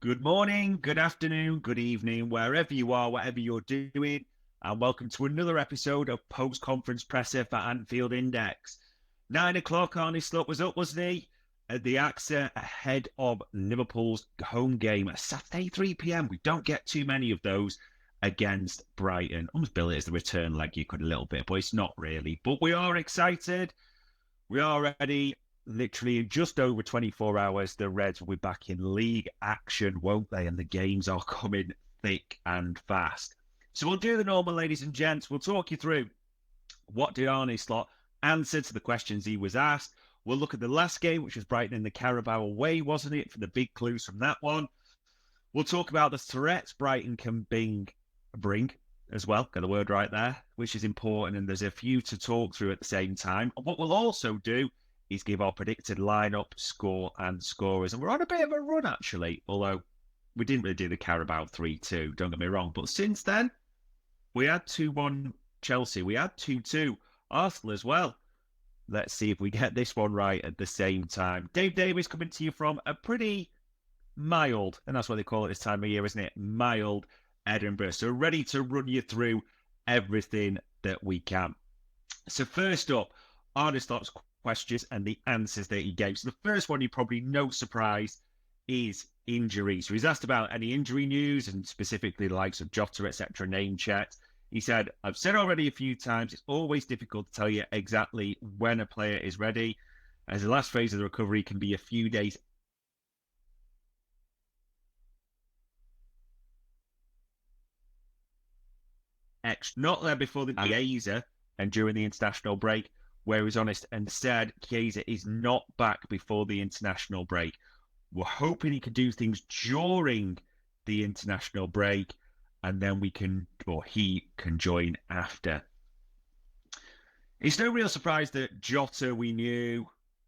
Good morning, good afternoon, good evening, wherever you are, whatever you're doing, and welcome to another episode of Post-Conference Presser for Anfield Index. 9 o'clock, Arne Slot was up, wasn't he? At the AXA ahead of Liverpool's home game, a Saturday 3 p.m. We don't get too many of those against Brighton. Almost bill it as the return leg, you could a little bit, but it's not really. But we are excited. We are ready. Literally in just over 24 hours, the Reds will be back in league action, won't they? And the games are coming thick and fast. So we'll do the normal, ladies and gents. We'll talk you through what did Arne Slot answer to the questions he was asked. We'll look at the last game, which was Brighton in the Carabao away, wasn't it? For the big clues from that one. We'll talk about the threats Brighton can bring as well. Got the word right there, which is important. And there's a few to talk through at the same time. And what we'll also do is give our predicted lineup, score, and scorers. And we're on a bit of a run, actually, although we didn't really do the Carabao 3-2, don't get me wrong. But since then, we had 2-1 Chelsea. We had 2-2 Arsenal as well. Let's see if we get this one right at the same time. Dave Davies coming to you from a pretty mild, and that's what they call it this time of year, isn't it? Mild Edinburgh. So ready to run you through everything that we can. So first up, Arne Slot's questions and the answers that he gave. So the first one, you probably no surprise, is injury. So he's asked about any injury news and specifically the likes of Jota, etc., name checked. He said, I've said already a few times, it's always difficult to tell you exactly when a player is ready, as the last phase of the recovery can be a few days extra. Not there before the Chiesa and during the international break, where he was honest and said Chiesa is not back before the international break. We're hoping he can do things during the international break, and then he can join after. It's no real surprise that Jota we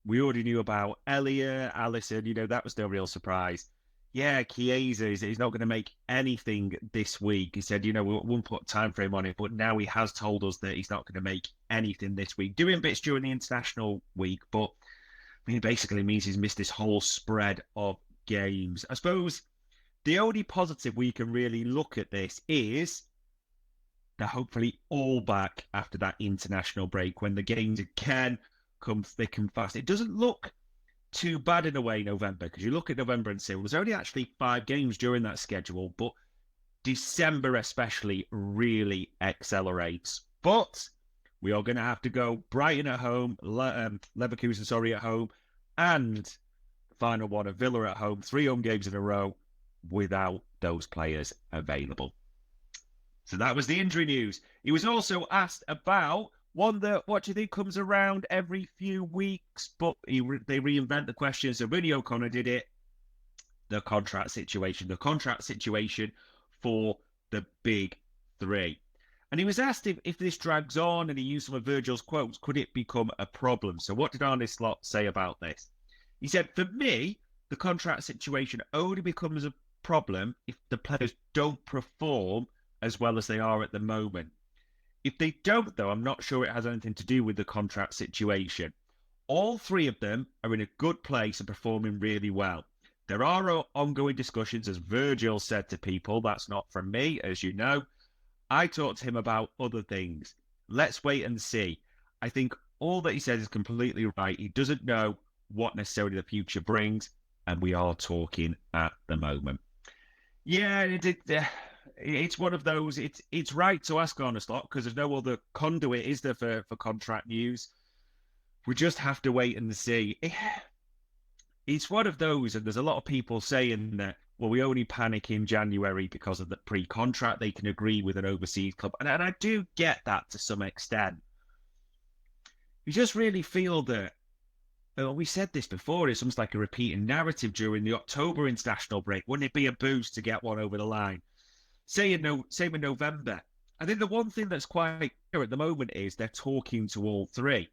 already knew about. Elliott, Allison, that was no real surprise. Yeah, Chiesa he's not going to make anything this week. He said, we won't put a time frame on it, but now he has told us that he's not going to make anything this week. Doing bits during the international week, but basically means he's missed this whole spread of games. I suppose the only positive we can really look at this is they're hopefully all back after that international break when the games again come thick and fast. It doesn't look too bad in a way, November, because you look at November and say, well, there's only actually 5 games during that schedule, but December especially really accelerates. But we are going to have to go Brighton at home, Leverkusen, at home, and the final one of Villa at home, 3 home games in a row without those players available. So that was the injury news. He was also asked about one that, what do you think, comes around every few weeks, but they reinvent the question. So Vinny O'Connor did it. The contract situation for the big 3. And he was asked if this drags on, and he used some of Virgil's quotes, could it become a problem? So what did Arne Slot say about this? He said, for me, the contract situation only becomes a problem if the players don't perform as well as they are at the moment. If they don't, though, I'm not sure it has anything to do with the contract situation. All 3 of them are in a good place and performing really well. There are ongoing discussions, as Virgil said to people. That's not from me, as you know. I talked to him about other things. Let's wait and see. I think all that he says is completely right. He doesn't know what necessarily the future brings, and we are talking at the moment. Yeah, it's one of those. It's right to ask Arne Slot because there's no other conduit, is there, for contract news? We just have to wait and see. It's one of those, and there's a lot of people saying that, well, we only panic in January because of the pre-contract. They can agree with an overseas club, and I do get that to some extent. You just really feel that, we said this before, it's almost like a repeating narrative during the October international break. Wouldn't it be a boost to get one over the line? Same in November. I think the one thing that's quite clear at the moment is they're talking to all 3.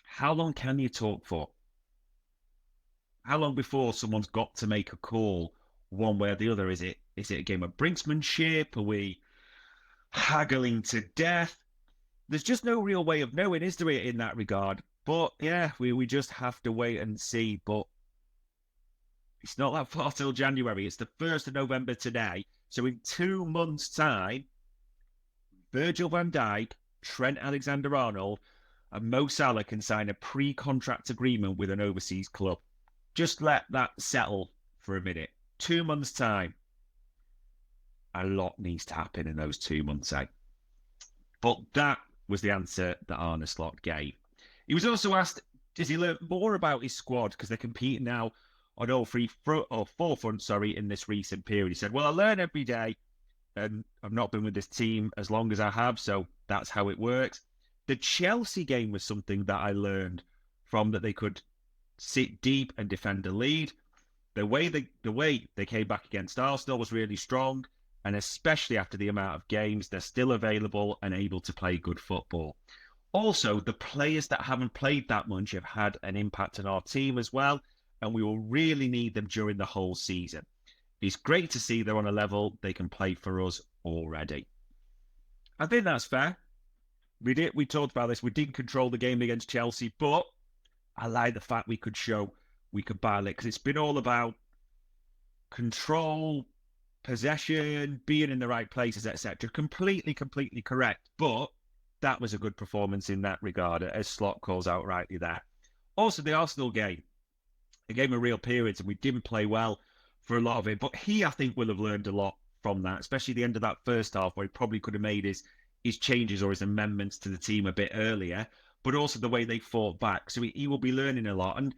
How long can you talk for? How long before someone's got to make a call one way or the other? Is it a game of brinksmanship? Are we haggling to death? There's just no real way of knowing, is there, in that regard? But yeah, we just have to wait and see. But It's not that far till January. It's the 1st of November today. So in 2 months' time, Virgil van Dijk, Trent Alexander-Arnold, and Mo Salah can sign a pre-contract agreement with an overseas club. Just let that settle for a minute. 2 months' time. A lot needs to happen in those 2 months, eh? But that was the answer that Arne Slot gave. He was also asked, does he learn more about his squad because they're competing now on all four fronts, in this recent period? He said, well, I learn every day, and I've not been with this team as long as I have, so that's how it works. The Chelsea game was something that I learned from, that they could sit deep and defend the lead. The way they came back against Arsenal was really strong, and especially after the amount of games, they're still available and able to play good football. Also, the players that haven't played that much have had an impact on our team as well, and we will really need them during the whole season. It's great to see they're on a level they can play for us already. I think that's fair. We talked about this. We didn't control the game against Chelsea, but I like the fact we could show we could battle it, because it's been all about control, possession, being in the right places, etc. Completely correct. But that was a good performance in that regard, as Slot calls out rightly there. Also, the Arsenal game, a game of real periods, and we didn't play well for a lot of it. But he, I think, will have learned a lot from that, especially the end of that first half, where he probably could have made his changes or his amendments to the team a bit earlier, but also the way they fought back. So he will be learning a lot. And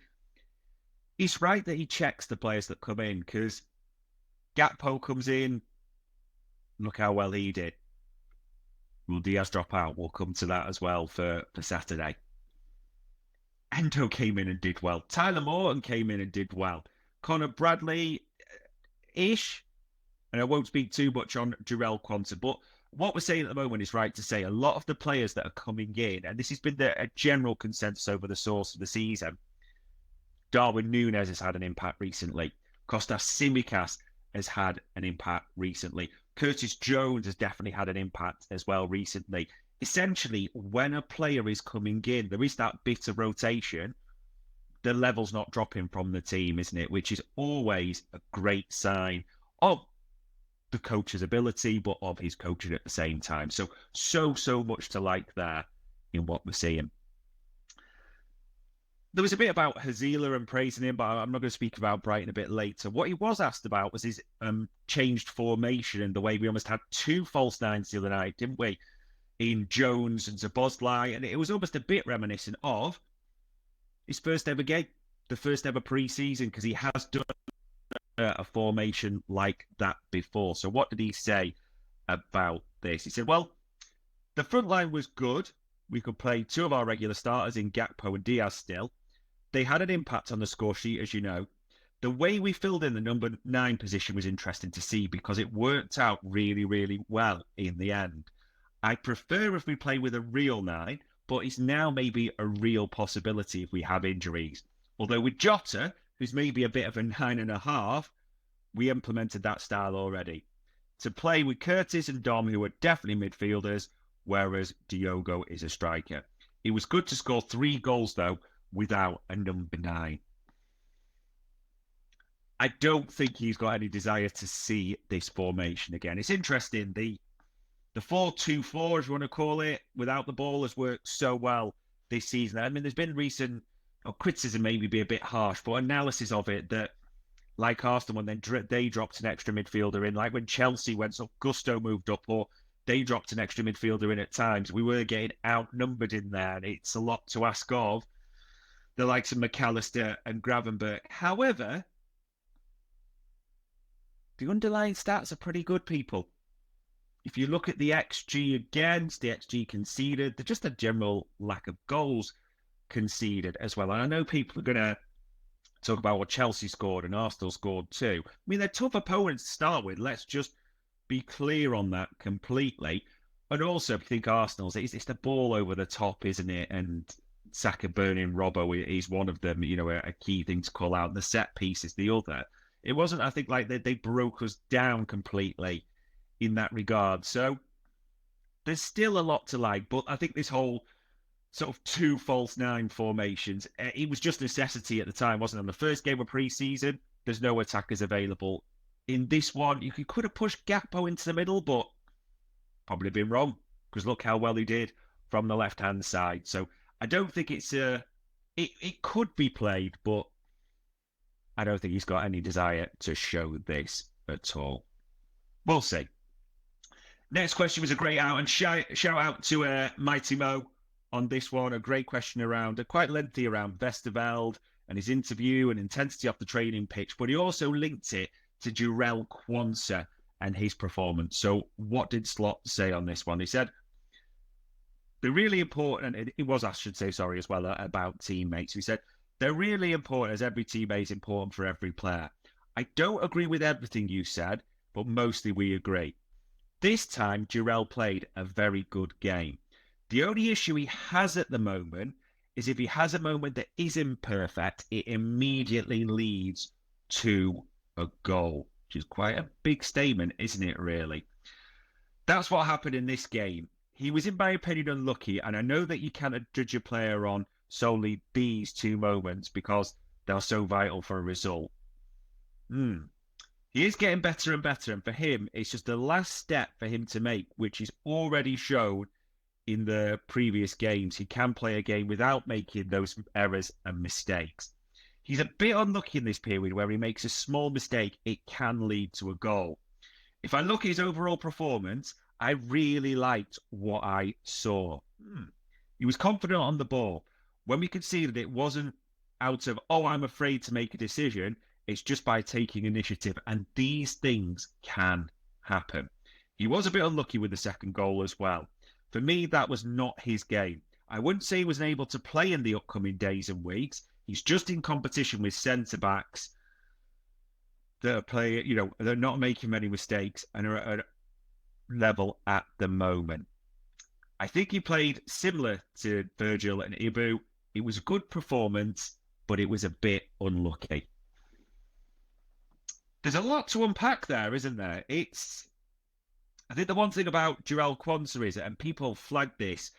he's right that he checks the players that come in, because Gakpo comes in, look how well he did. Will Diaz drop out? We'll come to that as well for Saturday. Endo came in and did well. Tyler Morton came in and did well. Connor Bradley-ish. And I won't speak too much on Jarell Quansah, but what we're saying at the moment is right to say a lot of the players that are coming in, and this has been a general consensus over the source of the season. Darwin Núñez has had an impact recently. Kostas Tsimikas has had an impact recently. Curtis Jones has definitely had an impact as well recently. Essentially, when a player is coming in, there is that bit of rotation. The level's not dropping from the team, isn't it? Which is always a great sign of the coach's ability, but of his coaching at the same time. So much to like there in what we're seeing. There was a bit about Hazila and praising him, but I'm not going to speak about Brighton a bit later. What he was asked about was his changed formation, and the way we almost had two false nines the other night, didn't we? In Jones and Szoboszlai, and it was almost a bit reminiscent of his first ever game, the first ever pre-season, because he has done a formation like that before. So what did he say about this? He said, well, the front line was good. We could play two of our regular starters in Gakpo and Diaz still. They had an impact on the score sheet, as you know. The way we filled in the number 9 position was interesting to see, because it worked out really, really well in the end. I prefer if we play with a real 9, but it's now maybe a real possibility if we have injuries. Although with Jota, who's maybe a bit of a 9.5, we implemented that style already. To play with Curtis and Dom, who are definitely midfielders, whereas Diogo is a striker. It was good to score 3 goals, though, without a number 9. I don't think he's got any desire to see this formation again. It's interesting. The 4-2-4, as you want to call it, without the ball has worked so well this season. I mean, there's been recent criticism, maybe be a bit harsh, but analysis of it that, like Arsenal, when they dropped an extra midfielder in, like when Chelsea went up, Gusto moved up, or they dropped an extra midfielder in at times, we were getting outnumbered in there, and it's a lot to ask of the likes of McAllister and Gravenberch. However, the underlying stats are pretty good, people. If you look at the XG against, the XG conceded, there's just a general lack of goals conceded as well. And I know people are going to talk about what Chelsea scored and Arsenal scored too. I mean, they're tough opponents to start with. Let's just be clear on that completely. And also, if you think Arsenal's, it's the ball over the top, isn't it? And Saka burning Robbo is one of them, a key thing to call out. The set piece is the other. It wasn't, I think, like they broke us down completely in that regard. So there's still a lot to like, but I think this whole sort of 2 false 9 formations, it was just necessity at the time, wasn't it? On the first game of pre-season, there's no attackers available. In this one, you could have pushed Gakpo into the middle, but probably been wrong because look how well he did from the left-hand side. So I don't think it could be played, but I don't think he's got any desire to show this at all. We'll see. Next question was a great out, and shout out to Mighty Mo on this one. A great question quite lengthy around Westerveld and his interview and intensity off the training pitch, but he also linked it to Jarell Quansah and his performance. So what did Slot say on this one? He said, they're really important, and it was, I should say, sorry, as well, about teammates. He said, they're really important as every teammate is important for every player. I don't agree with everything you said, but mostly we agree. This time, Jarell played a very good game. The only issue he has at the moment is if he has a moment that isn't perfect, it immediately leads to a goal, which is quite a big statement, isn't it, really? That's what happened in this game. He was, in my opinion, unlucky, and I know that you cannot judge a player on solely these two moments because they're so vital for a result. He is getting better and better, and for him, it's just the last step for him to make, which is already shown in the previous games. He can play a game without making those errors and mistakes. He's a bit unlucky in this period where he makes a small mistake, it can lead to a goal. If I look at his overall performance, I really liked what I saw. He was confident on the ball. When we could see that it wasn't out of, I'm afraid to make a decision, it's just by taking initiative, and these things can happen. He was a bit unlucky with the second goal as well. For me, that was not his game. I wouldn't say he was able to play in the upcoming days and weeks. He's just in competition with centre-backs that are playing, they're not making many mistakes and are at a level at the moment. I think he played similar to Virgil and Ibu. It was a good performance, but it was a bit unlucky. There's a lot to unpack there, isn't there? I think the one thing about Jarell Quansah is, and people flagged this,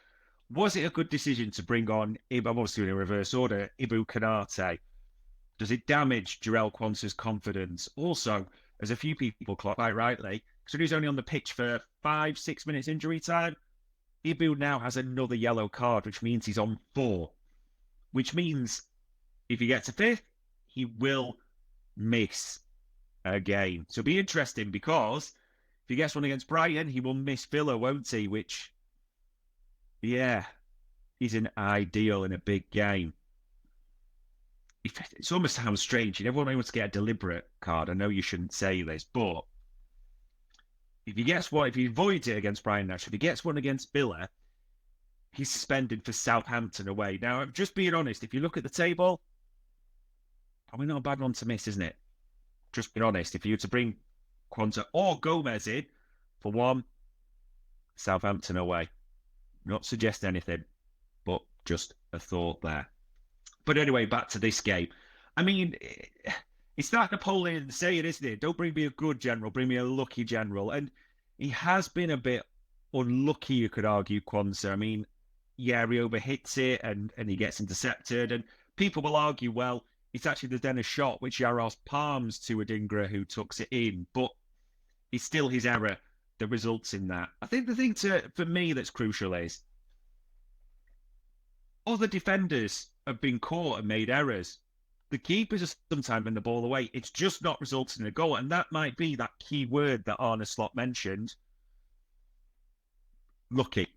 was it a good decision to bring on, I'm obviously in reverse order, Ibu Konate? Does it damage Jarell Quansah's confidence? Also, as a few people clock quite rightly, because he's only on the pitch for 5-6 minutes injury time, Ibu now has another yellow card, which means he's on 4. Which means if he gets a 5th, he will miss a game. So it'll be interesting because if he gets one against Brighton, he will miss Villa, won't he? Which, isn't ideal in a big game. It almost sounds strange. Everyone wants to get a deliberate card. I know you shouldn't say this, but if he avoids it against Brighton, actually, if he gets one against Villa, he's suspended for Southampton away. Now, I'm just being honest, if you look at the table, probably not a bad one to miss, isn't it? Just being honest, if you were to bring Quansah or Gomez in for one, Southampton away. Not suggest anything, but just a thought there. But anyway, back to this game. I mean, it's that Napoleon saying, isn't it? Don't bring me a good general, bring me a lucky general. And he has been a bit unlucky, you could argue, Quansah. I mean, he overhits it and he gets intercepted. And people will argue, well, it's actually the Dennis shot, which Yaros palms to Adingra, who tucks it in. But it's still his error that results in that. I think the thing for me that's crucial is other defenders have been caught and made errors. The keepers are sometimes in the ball away. It's just not resulting in a goal. And that might be that key word that Arne Slot mentioned. Lucky.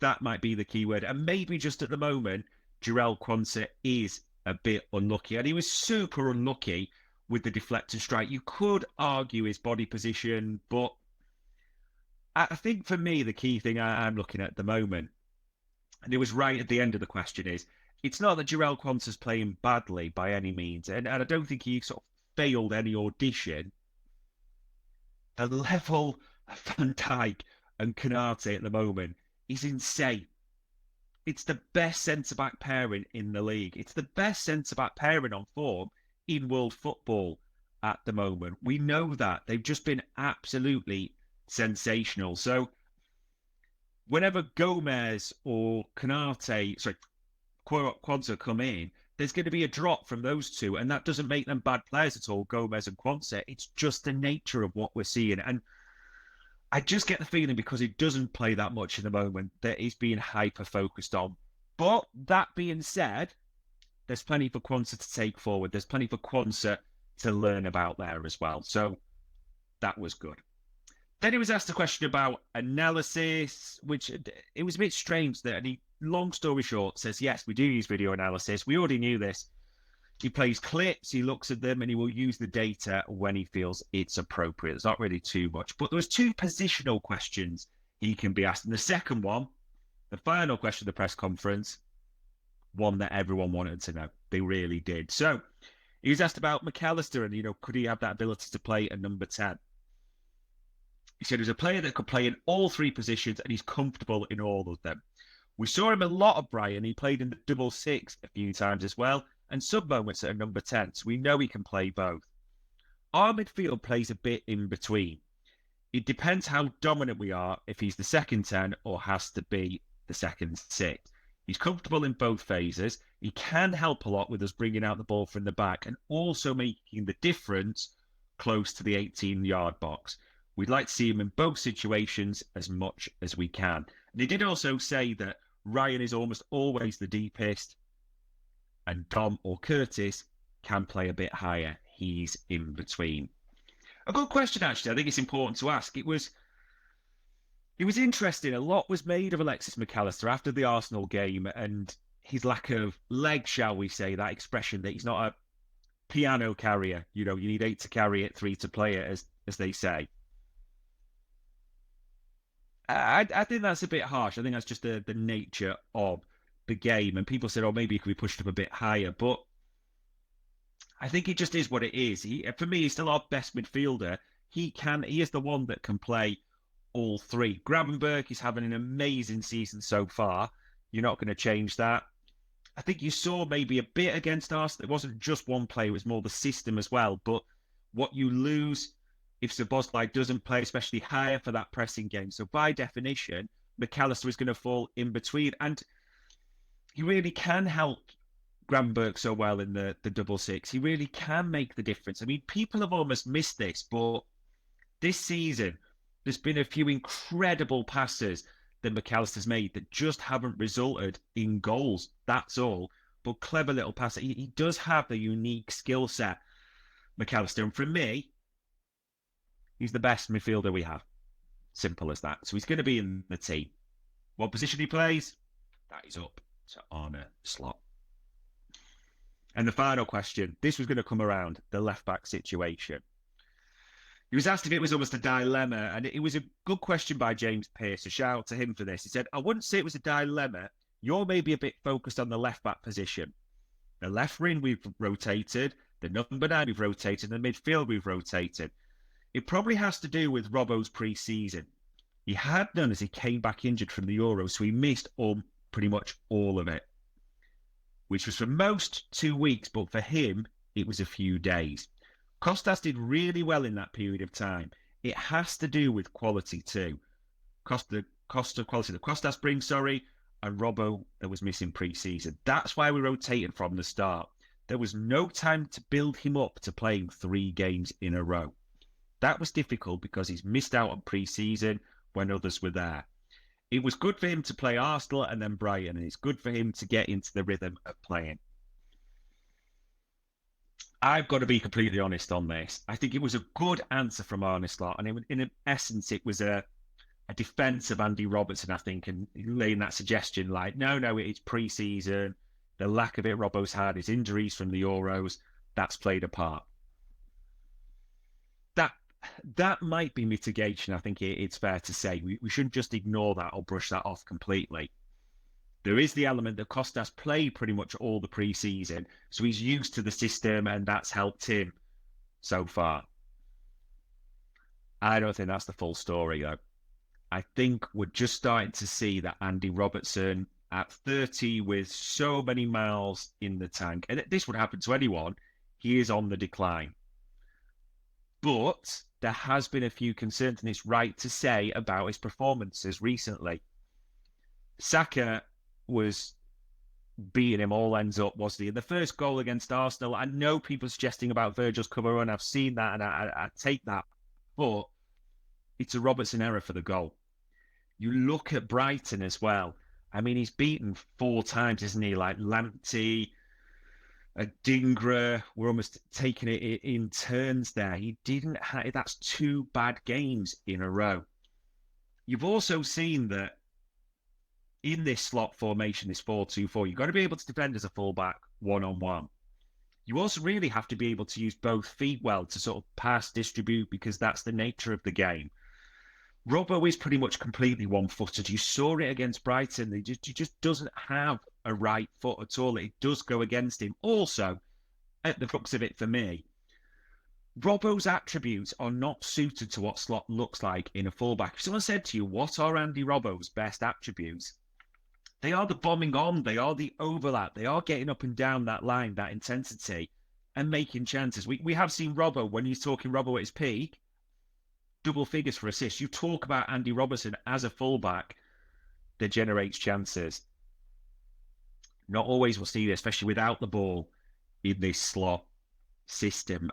That might be the key word. And maybe just at the moment, Jarell Quansah is a bit unlucky. And he was super unlucky with the deflected strike. You could argue his body position, but I think for me, the key thing I'm looking at the moment, and it was right at the end of the question, is it's not that Jarell Quansah's playing badly by any means, and I don't think he sort of failed any audition. The level of Van Dijk and Konate at the moment is insane. It's the best centre-back pairing in the league. It's the best centre-back pairing on form in world football at the moment. We know that. They've just been absolutely sensational. So whenever Gomez or Quansah come in, there's going to be a drop from those two, and that doesn't make them bad players at all, Gomez and Quansah. It's just the nature of what we're seeing. And I just get the feeling because he doesn't play that much in the moment that he's being hyper-focused on. But that being said, there's plenty for Quansah to take forward. There's plenty for Quansah to learn about there as well. So that was good. Then he was asked a question about analysis, which it was a bit strange that, and he, long story short, says, yes, we do use video analysis. We already knew this. He plays clips, he looks at them, and he will use the data when he feels it's appropriate. It's not really too much. But there was two positional questions he can be asked. And the second one, the final question of the press conference, one that everyone wanted to know. They really did. So he was asked about McAllister and, could he have that ability to play at number 10? He said he was a player that could play in all three positions and he's comfortable in all of them. We saw him a lot at Brighton. He played in the double six a few times as well, and some moments at a number 10, so we know he can play both. Our midfield plays a bit in between. It depends how dominant we are, if he's the second 10 or has to be the second 6. He's comfortable in both phases. He can help a lot with us bringing out the ball from the back and also making the difference close to the 18-yard box. We'd like to see him in both situations as much as we can. And he did also say that Ryan is almost always the deepest and Dom or Curtis can play a bit higher. He's in between. A good question, actually. I think it's important to ask. It was interesting. A lot was made of Alexis McAllister after the Arsenal game and his lack of leg, shall we say, that expression that he's not a piano carrier. You need 8 to carry it, 3 to play it, as they say. I think that's a bit harsh. I think that's just the nature of the game. And people said, maybe he could be pushed up a bit higher. But I think it just is what it is. For me, he's still our best midfielder. He is the one that can play all three. Gravenberch is having an amazing season so far. You're not going to change that. I think you saw maybe a bit against Arsenal. It wasn't just one player. It was more the system as well. But what you lose if Szoboszlai doesn't play, especially higher for that pressing game. So by definition, McAllister is going to fall in between. And he really can help Gravenberch so well in the double six. He really can make the difference. I mean, people have almost missed this, but this season, there's been a few incredible passes that McAllister's made that just haven't resulted in goals. That's all. But clever little passer. He does have a unique skill set, McAllister. And for me, he's the best midfielder we have. Simple as that. So he's going to be in the team. What position he plays, that is up to Arne Slot. And the final question, this was going to come around the left-back situation. He was asked if it was almost a dilemma, and it was a good question by James Pearce. A shout out to him for this. He said, I wouldn't say it was a dilemma. You're maybe a bit focused on the left-back position. The left wing we've rotated, the number 9 we've rotated, and the midfield we've rotated. It probably has to do with Robbo's pre-season. He had none as he came back injured from the Euros, so he missed pretty much all of it, which was for most 2 weeks, but for him, it was a few days. Costas did really well in that period of time. It has to do with quality too. Costa quality that Costas brings, and Robbo that was missing pre-season. That's why we rotated from the start. There was no time to build him up to playing 3 games in a row. That was difficult because he's missed out on pre-season when others were there. It was good for him to play Arsenal and then Brighton, and it's good for him to get into the rhythm of playing. I've got to be completely honest on this. I think it was a good answer from Arne Slot, and in essence, it was a defence of Andy Robertson, I think, and laying that suggestion like, no, it's pre-season, the lack of it Robbo's had, his injuries from the Euros, that's played a part. That might be mitigation, I think it's fair to say. We shouldn't just ignore that or brush that off completely. There is the element that Costas played pretty much all the pre-season, so he's used to the system and that's helped him so far. I don't think that's the full story, though. I think we're just starting to see that Andy Robertson, at 30 with so many miles in the tank, and this would happen to anyone, he is on the decline. But there has been a few concerns, and it's right to say, about his performances recently. Saka was beating him all ends up, wasn't he? The first goal against Arsenal, I know people suggesting about Virgil's cover run. I've seen that and I take that. But it's a Robertson error for the goal. You look at Brighton as well. I mean, he's beaten 4 times, isn't he? Like Lamptey, Dingra, we're almost taking it in turns there. He didn't have, that's 2 bad games in a row. You've also seen that in this slot formation, this 4-2-4, you've got to be able to defend as a fullback one-on-one. You also really have to be able to use both feet well to sort of pass, distribute, because that's the nature of the game. Robbo is pretty much completely one-footed. You saw it against Brighton. He just doesn't have a right foot at all. It does go against him. Also, at the crux of it for me, Robbo's attributes are not suited to what Slot looks like in a fullback. If someone said to you, what are Andy Robbo's best attributes? They are the bombing on, they are the overlap, they are getting up and down that line, that intensity, and making chances. We have seen Robbo, when he's talking Robbo at his peak, double figures for assists. You talk about Andy Robertson as a fullback that generates chances. Not always will see this, especially without the ball in this slot system.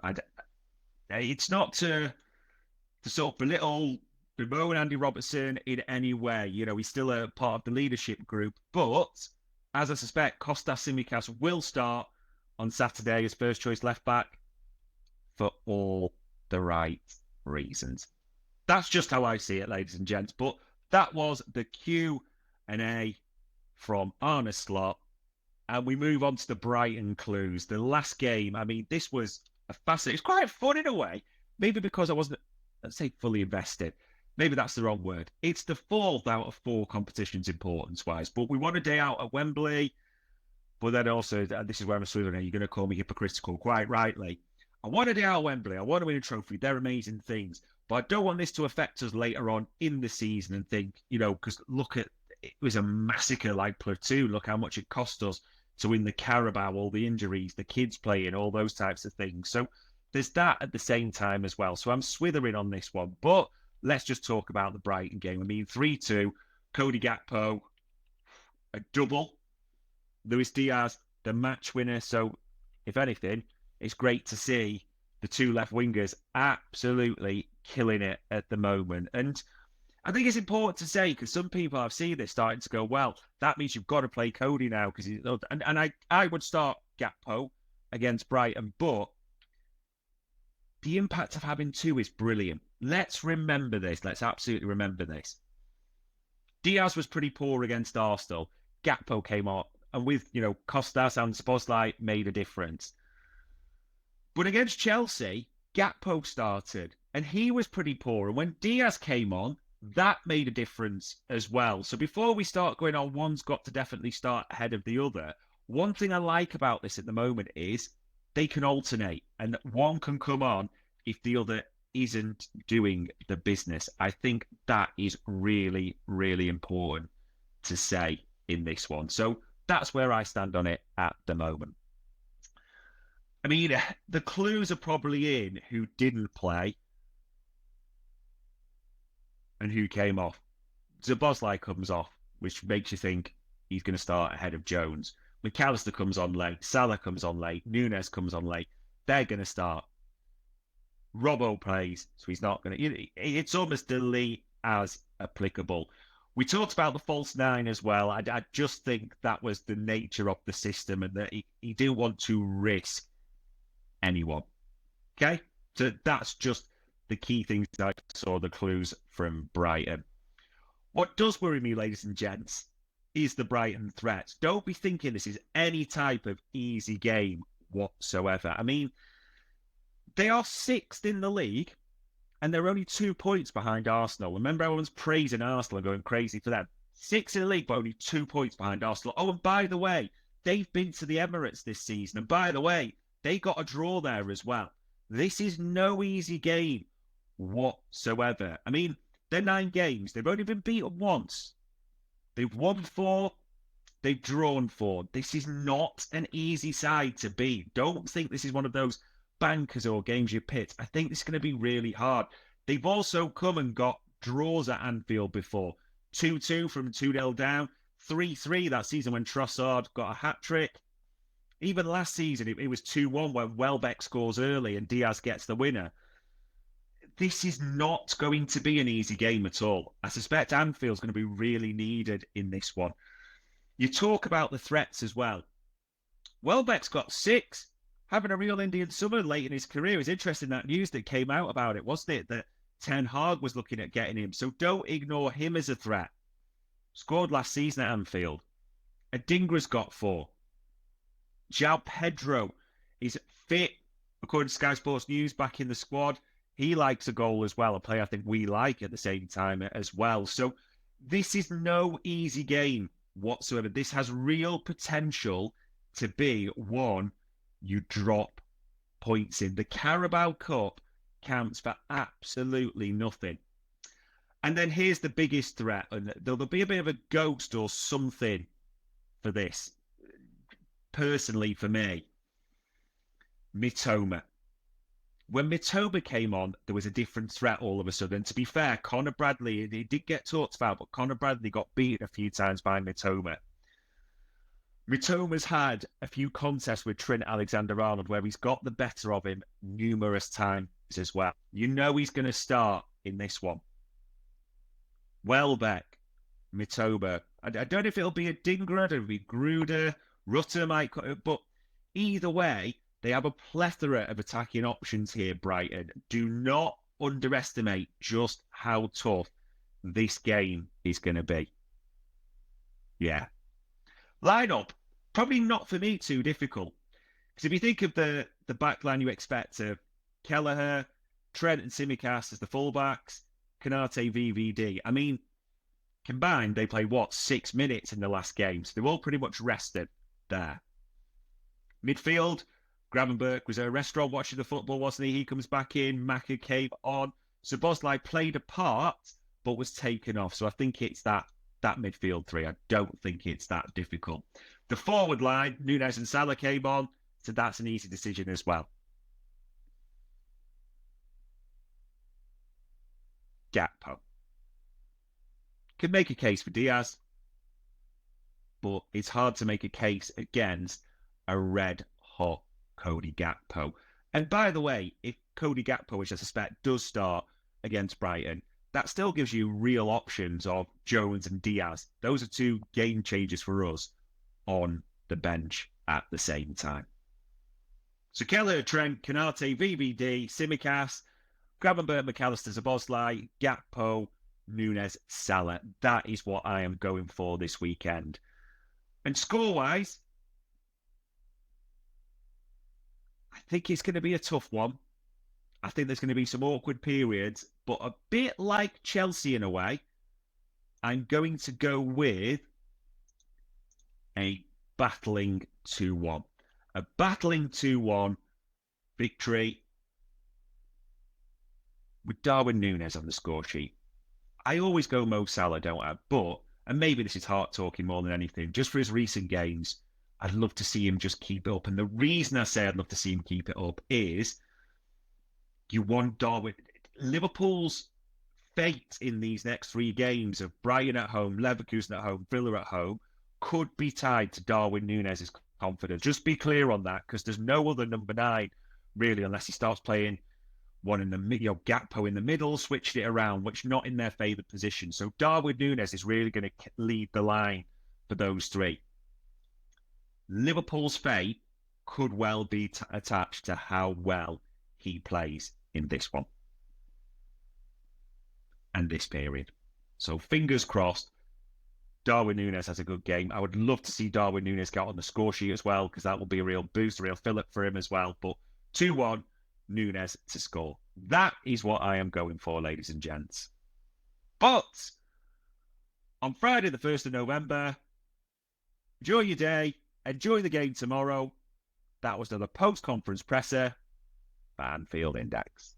It's not to sort of belittle bemoan Andy Robertson in any way. You know, he's still a part of the leadership group. But, as I suspect, Kostas Tsimikas will start on Saturday as first choice left back for all the right reasons. That's just how I see it, ladies and gents. But that was the Q&A from Arne Slot. And we move on to the Brighton clues. The last game, I mean, this was a fascinating... It's quite fun in a way. Maybe because I wasn't, let's say, fully invested. Maybe that's the wrong word. It's the 4th out of 4 competitions importance-wise. But we won a day out at Wembley. But then also, this is where I'm slithering here, you're going to call me hypocritical, quite rightly. I want a day out at Wembley. I want to win a trophy. They're amazing things. But I don't want this to affect us later on in the season and think, you know, because look at, it was a massacre like Platoon. Look how much it cost us to win the Carabao, all the injuries, the kids playing, all those types of things. So there's that at the same time as well. So I'm swithering on this one. But let's just talk about the Brighton game. I mean, 3-2, Cody Gakpo, a double. Luis Diaz, the match winner. So if anything, it's great to see the 2 left wingers absolutely killing it at the moment. And I think it's important to say, because some people I've seen this starting to go, well, that means you've got to play Cody now. Because I would start Gakpo against Brighton, but the impact of having 2 is brilliant. Let's remember this. Let's absolutely remember this. Diaz was pretty poor against Arsenal. Gakpo came on, and with, you know, Kostas and Szoboszlai made a difference. But against Chelsea, Gakpo started, and he was pretty poor. And when Diaz came on, that made a difference as well. So before we start going on, one's got to definitely start ahead of the other. One thing I like about this at the moment is they can alternate, and one can come on if the other isn't doing the business. I think that is really, really important to say in this one. So that's where I stand on it at the moment. I mean, the clues are probably in who didn't play and who came off. Szoboszlai comes off, which makes you think he's going to start ahead of Jones. McAllister comes on late. Salah comes on late. Nunes comes on late. They're going to start. Robbo plays, so he's not going to... It's almost delete as applicable. We talked about the false 9 as well. I just think that was the nature of the system, and that he didn't want to risk anyone. Okay? So that's just the key things I saw, the clues from Brighton. What does worry me, ladies and gents, is the Brighton threat. Don't be thinking this is any type of easy game whatsoever. I mean, they are 6th in the league, and they're only 2 points behind Arsenal. Remember, everyone's praising Arsenal and going crazy for them. 6th in the league, but only 2 points behind Arsenal. Oh, and by the way, they've been to the Emirates this season. And by the way, they got a draw there as well. This is no easy game whatsoever. I mean, they're 9 games. They've only been beaten once. They've won 4. They've drawn 4. This is not an easy side to beat. Don't think this is one of those bankers or games you pit. I think this is going to be really hard. They've also come and got draws at Anfield before. 2-2 from 2-0 down. 3-3 that season when Trossard got a hat-trick. Even last season, it was 2-1 when Welbeck scores early and Diaz gets the winner. This is not going to be an easy game at all. I suspect Anfield's going to be really needed in this one. You talk about the threats as well. Welbeck's got 6, having a real Indian summer late in his career. It's interesting that news that came out about it, wasn't it? That Ten Hag was looking at getting him. So don't ignore him as a threat. Scored last season at Anfield. Adingra's got 4. João Pedro is fit, according to Sky Sports News, back in the squad. He likes a goal as well, a player I think we like at the same time as well. So this is no easy game whatsoever. This has real potential to be one you drop points in. The Carabao Cup counts for absolutely nothing. And then here's the biggest threat, and there'll be a bit of a ghost or something for this. Personally, for me, Mitoma. When Mitoma came on, there was a different threat all of a sudden. To be fair, Conor Bradley, he did get talked about, but Conor Bradley got beaten a few times by Mitoma. Mitoma's had a few contests with Trent Alexander-Arnold where he's got the better of him numerous times as well. You know he's going to start in this one. Welbeck, Mitoma. I don't know if it'll be a Dingra, it'll be Gruder, Rutter might, but either way, they have a plethora of attacking options here, Brighton. Do not underestimate just how tough this game is going to be. Yeah. Lineup, probably not for me too difficult. Because if you think of the back line you expect of Kelleher, Trent and Tsimikas as the fullbacks, Konate, VVD. I mean, combined, they play, 6 minutes in the last game. So they're all pretty much rested there. Midfield, Gravenberch was at a restaurant watching the football, wasn't he? He comes back in, Maka came on. So Bosley played a part, but was taken off. So I think it's that midfield 3. I don't think it's that difficult. The forward line, Núñez and Salah came on. So that's an easy decision as well. Gakpo. Could make a case for Diaz, but it's hard to make a case against a red-hot Cody Gakpo. And by the way, if Cody Gakpo, which I suspect does start against Brighton, that still gives you real options of Jones and Diaz. Those are 2 game changers for us on the bench at the same time. So Keller, Trent, Konate, VVD, Tsimikas, Gravenberch, McAllister, Szoboszlai, Gakpo, Núñez, Salah. That is what I am going for this weekend. And score-wise, I think it's going to be a tough one. I think there's going to be some awkward periods, but a bit like Chelsea in a way, I'm going to go with a battling 2-1. A battling 2-1 victory with Darwin Núñez on the score sheet. I always go Mo Salah, don't I? But, and maybe this is heart talking more than anything, just for his recent games, I'd love to see him just keep it up. And the reason I say I'd love to see him keep it up is you want Darwin. Liverpool's fate in these next 3 games of Brighton at home, Leverkusen at home, Villa at home, could be tied to Darwin Núñez's confidence. Just be clear on that, because there's no other number 9, really, unless he starts playing one in the middle, Gakpo in the middle, switched it around, which not in their favoured position. So Darwin Núñez is really going to lead the line for those 3. Liverpool's fate could well be attached to how well he plays in this one and this period. So fingers crossed, Darwin Núñez has a good game. I would love to see Darwin Núñez get on the score sheet as well, because that will be a real boost, a real fill-up for him as well. But 2-1, Núñez to score. That is what I am going for, ladies and gents. But on Friday, the 1st of November, enjoy your day, enjoy the game tomorrow. That was another post-conference presser for Anfield Index.